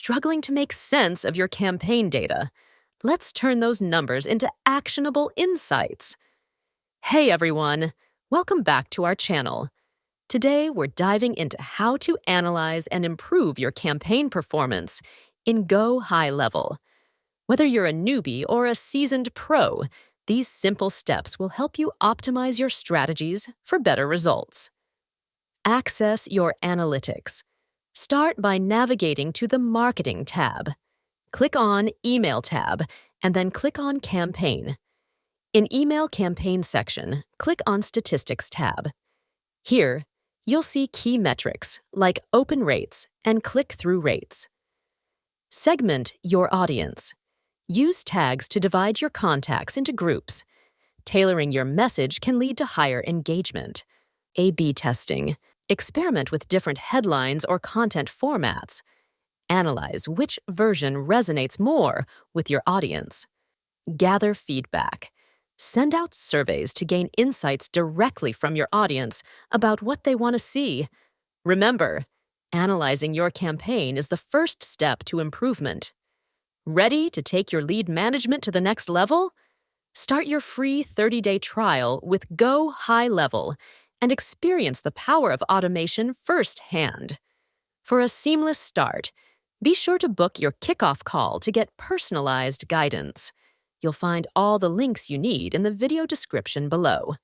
struggling to make sense of your campaign data? Let's turn those numbers into actionable insights. Hey everyone, welcome back to our channel. Today we're diving into how to analyze and improve your campaign performance in GoHighLevel. Whether you're a newbie or a seasoned pro, these simple steps will help you optimize your strategies for better results. Access your analytics. Start by navigating to the Marketing tab. Click on Email tab, and then click on Campaign. In Email Campaign section, click on Statistics tab. Here, you'll see key metrics like open rates and click-through rates. Segment your audience. Use tags to divide your contacts into groups. Tailoring your message can lead to higher engagement. A/B testing. Experiment with different headlines or content formats. Analyze which version resonates more with your audience. Gather feedback. Send out surveys to gain insights directly from your audience about what they want to see. Remember, analyzing your campaign is the first step to improvement. Ready to take your lead management to the next level? Start your free 30-day trial with GoHighLevel and experience the power of automation firsthand. For a seamless start, be sure to book your kickoff call to get personalized guidance. You'll find all the links you need in the video description below.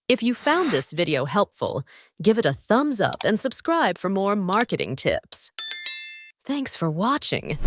If you found this video helpful, give it a thumbs up and subscribe for more marketing tips. Thanks for watching.